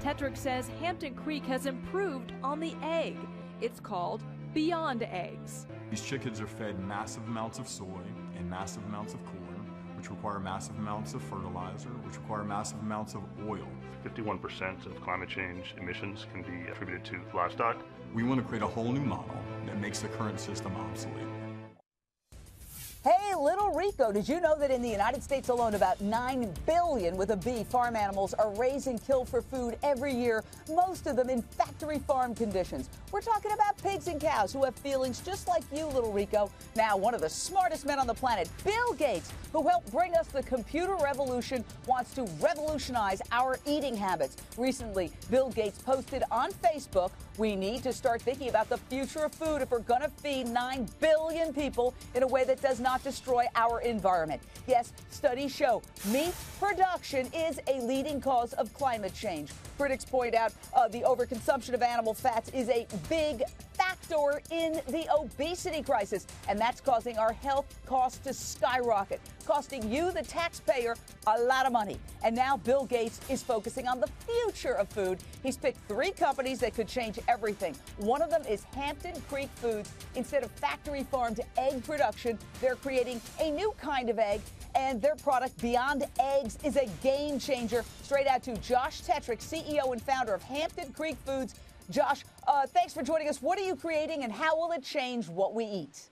Tetrick says Hampton Creek has improved on the egg. It's called Beyond Eggs. These chickens are fed massive amounts of soy and massive amounts of corn, which require massive amounts of fertilizer, which require massive amounts of oil. 51% of climate change emissions can be attributed to livestock. We want to create a whole new model that makes the current system obsolete. Hey, little Rico, did you know that in the United States alone, about 9 billion with a B farm animals are raised and killed for food every year, most of them in factory farm conditions? We're talking about pigs and cows who have feelings just like you, little Rico. Now, one of the smartest men on the planet, Bill Gates, who helped bring us the computer revolution, wants to revolutionize our eating habits. Recently, Bill Gates posted on Facebook, we need to start thinking about the future of food if we're going to feed 9 billion people in a way that does not destroy our environment. Yes, studies show meat production is a leading cause of climate change. Critics point out the overconsumption of animal fats is a big factor in the obesity crisis, and that's causing our health costs to skyrocket, costing you, the taxpayer, a lot of money. And now Bill Gates is focusing on the future of food. He's picked 3 companies that could change everything. One of them is Hampton Creek Foods. Instead of factory farmed egg production, they're creating a new kind of egg, and their product, Beyond Eggs, is a game changer. Straight out to Josh Tetrick, CEO and founder of Hampton Creek Foods. Josh, thanks for joining us. What are you creating, and how will it change what we eat?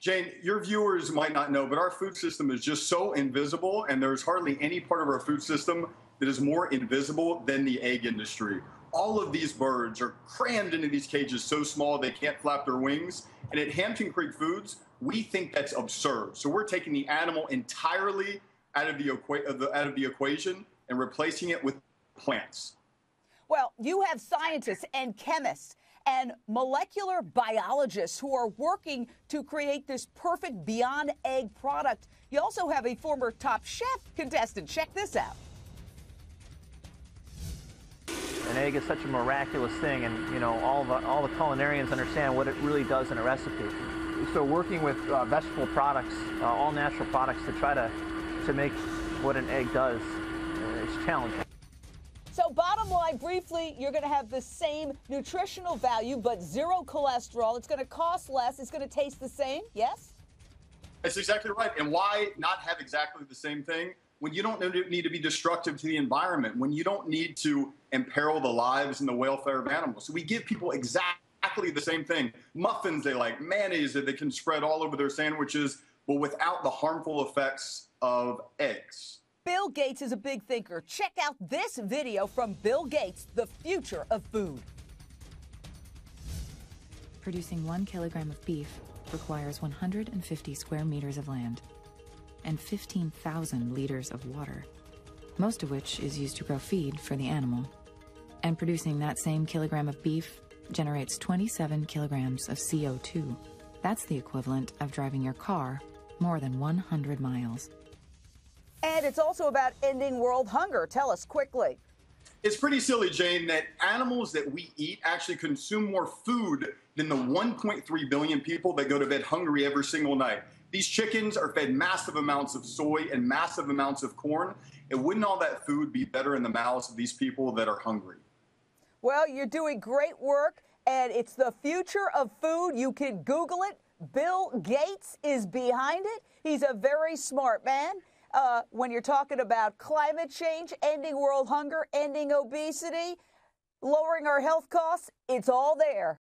Jane, your viewers might not know, but our food system is just so invisible, and there's hardly any part of our food system that is more invisible than the egg industry. All of these birds are crammed into these cages so small they can't flap their wings. And at Hampton Creek Foods, we think that's absurd. So we're taking the animal entirely out of the equation and replacing it with plants. Well, you have scientists and chemists and molecular biologists who are working to create this perfect Beyond Egg product. You also have a former Top Chef contestant. Check this out. An egg is such a miraculous thing, and you know all the culinarians understand what it really does in a recipe. So working with vegetable products, all natural products, to try to make what an egg does, it's challenging. So bottom line, briefly, you're going to have the same nutritional value, but zero cholesterol. It's going to cost less. It's going to taste the same. Yes? That's exactly right. And why not have exactly the same thing when you don't need to be destructive to the environment, when you don't need to imperil the lives and the welfare of animals? So we give people exactly the same thing. Muffins they like, mayonnaise that they can spread all over their sandwiches, but without the harmful effects of eggs. Bill Gates is a big thinker. Check out this video from Bill Gates, The Future of Food. Producing 1 kilogram of beef requires 150 square meters of land and 15,000 liters of water, most of which is used to grow feed for the animal. And producing that same kilogram of beef generates 27 kilograms of CO2. That's the equivalent of driving your car more than 100 miles. And it's also about ending world hunger. Tell us quickly. It's pretty silly, Jane, that animals that we eat actually consume more food than the 1.3 billion people that go to bed hungry every single night. These chickens are fed massive amounts of soy and massive amounts of corn. And wouldn't all that food be better in the mouths of these people that are hungry? Well, you're doing great work, and it's the future of food. You can Google it. Bill Gates is behind it. He's a very smart man. When you're talking about climate change, ending world hunger, ending obesity, lowering our health costs, it's all there.